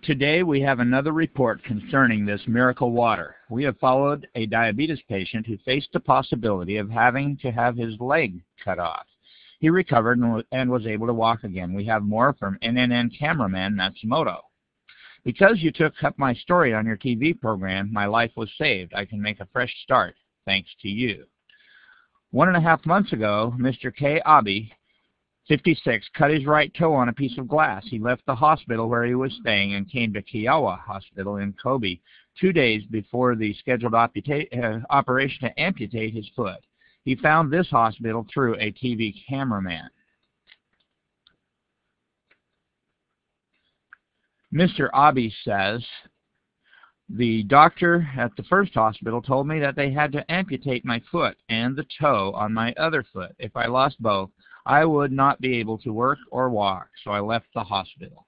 Today we have another report concerning this miracle water. We have followed a diabetes patient who faced the possibility of having to have his leg cut off. He recovered and was able to walk again. We have more from NNN cameraman Matsumoto. Because you took up my story on your TV program, my life was saved. I can make a fresh start, thanks to you. 1.5 months ago, Mr. K. Abe, 56, cut his right toe on a piece of glass. He left the hospital where he was staying and came to Kiowa Hospital in Kobe 2 days before the scheduled operation to amputate his foot. He found this hospital through a TV cameraman. Mr. Abe says, the doctor at the first hospital told me that they had to amputate my foot and the toe on my other foot. If I lost both, I would not be able to work or walk, so I left the hospital.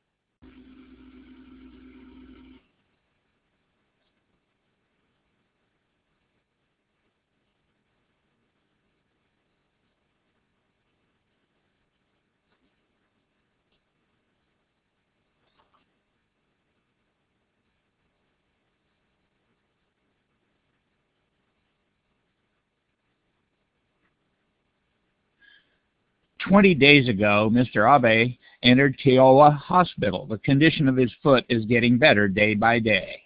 "20 days ago, Mr. Abe entered Kiowa Hospital. The condition of his foot is getting better day by day.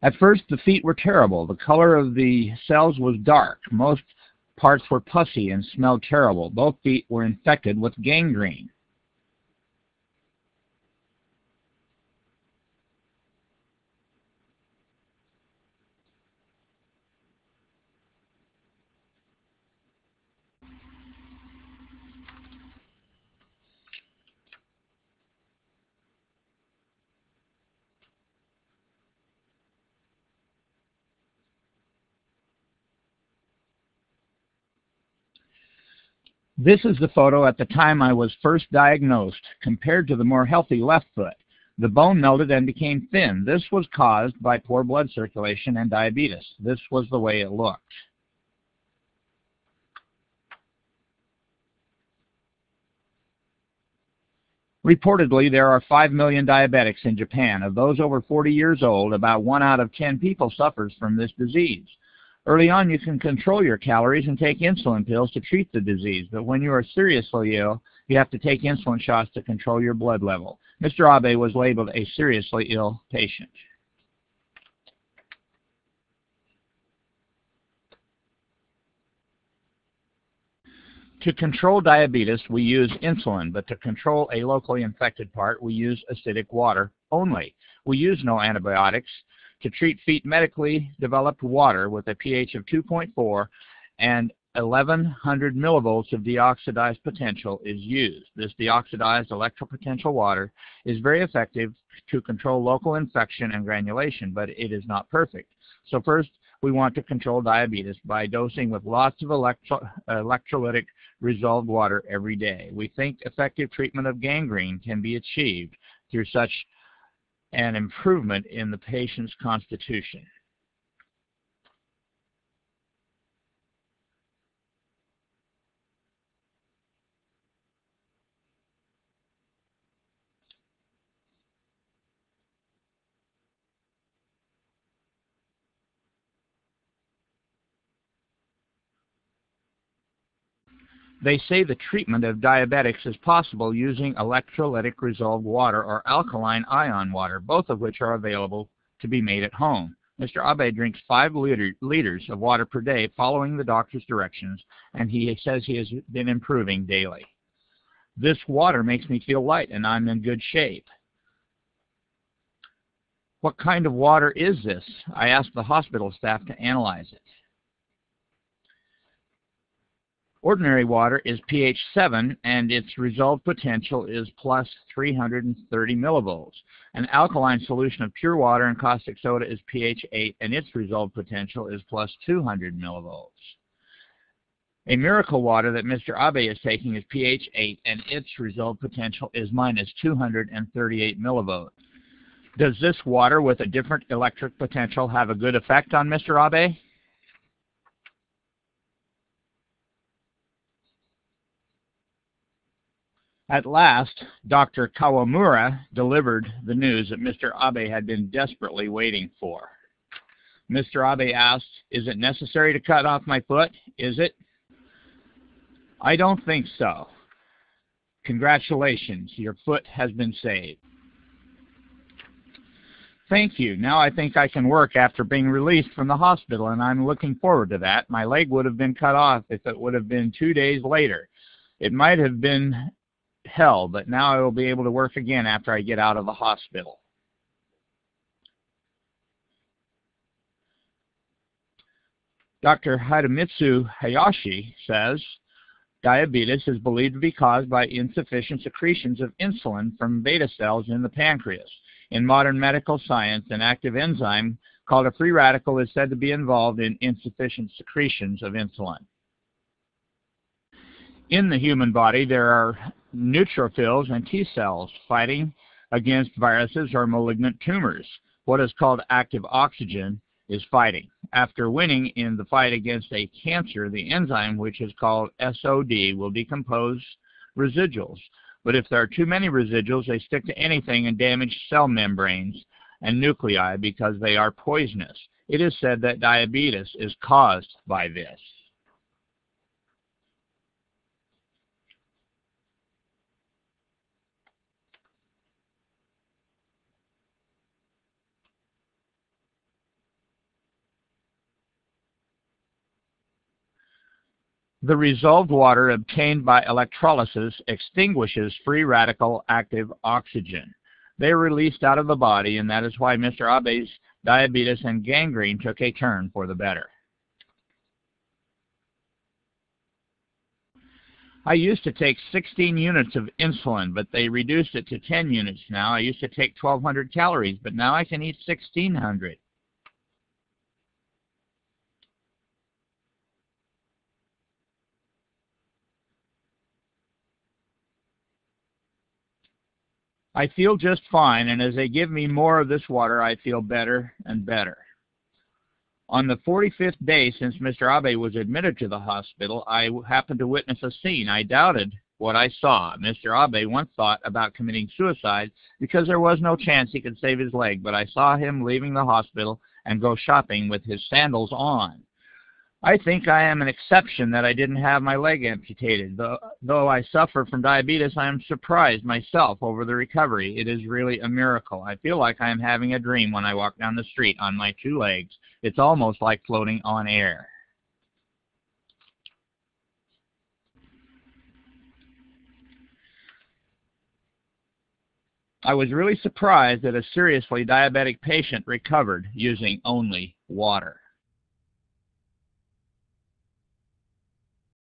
At first, the feet were terrible. The color of the cells was dark. Most parts were pussy and smelled terrible. Both feet were infected with gangrene. This is the photo at the time I was first diagnosed, compared to the more healthy left foot. The bone melted and became thin. This was caused by poor blood circulation and diabetes. This was the way it looked. Reportedly, there are 5 million diabetics in Japan. Of those over 40 years old, about 1 out of 10 people suffers from this disease. Early on, you can control your calories and take insulin pills to treat the disease, but when you are seriously ill, you have to take insulin shots to control your blood level. Mr. Abe was labeled a seriously ill patient. To control diabetes, we use insulin, but to control a locally infected part, we use acidic water only. We use no antibiotics. To treat feet, medically developed water with a pH of 2.4 and 1100 millivolts of de-oxidized potential is used. This de-oxidized electropotential water is very effective to control local infection and granulation, but it is not perfect. So first, we want to control diabetes by dosing with lots of electrolytic resolved water every day. We think effective treatment of gangrene can be achieved through such an improvement in the patient's constitution. They say the treatment of diabetics is possible using electrolytic resolved water or alkaline ion water, both of which are available to be made at home. Mr. Abe drinks 5 liters of water per day following the doctor's directions, and he says he has been improving daily. This water makes me feel light and I'm in good shape. What kind of water is this? I asked the hospital staff to analyze it. Ordinary water is pH 7 and its resolved potential is plus 330 millivolts. An alkaline solution of pure water and caustic soda is pH 8 and its resolved potential is plus 200 millivolts. A miracle water that Mr. Abe is taking is pH 8 and its resolved potential is minus 238 millivolts. Does this water with a different electric potential have a good effect on Mr. Abe? At last, Dr. Kawamura delivered the news that Mr. Abe had been desperately waiting for. Mr. Abe asked, "Is it necessary to cut off my foot? Is it?" "I don't think so. Congratulations, your foot has been saved." "Thank you. Now I think I can work after being released from the hospital, and I'm looking forward to that. My leg would have been cut off if it would have been 2 days later. It might have been hell, but now I will be able to work again after I get out of the hospital." Dr. Hidemitsu Hayashi says, diabetes is believed to be caused by insufficient secretions of insulin from beta cells in the pancreas. In modern medical science, an active enzyme called a free radical is said to be involved in insufficient secretions of insulin. In the human body, there are neutrophils and T cells fighting against viruses or malignant tumors. What is called active oxygen is fighting. After winning in the fight against a cancer, the enzyme, which is called SOD, will decompose residuals. But if there are too many residuals, they stick to anything and damage cell membranes and nuclei because they are poisonous. It is said that diabetes is caused by this. The resolved water obtained by electrolysis extinguishes free radical active oxygen. They are released out of the body, and that is why Mr. Abe's diabetes and gangrene took a turn for the better. I used to take 16 units of insulin, but they reduced it to 10 units now. I used to take 1,200 calories, but now I can eat 1,600. I feel just fine, and as they give me more of this water, I feel better and better. On the 45th day since Mr. Abe was admitted to the hospital, I happened to witness a scene. I doubted what I saw. Mr. Abe once thought about committing suicide because there was no chance he could save his leg, but I saw him leaving the hospital and go shopping with his sandals on. I think I am an exception that I didn't have my leg amputated. Though I suffer from diabetes, I am surprised myself over the recovery. It is really a miracle. I feel like I am having a dream when I walk down the street on my 2 legs. It's almost like floating on air. I was really surprised that a seriously diabetic patient recovered using only water.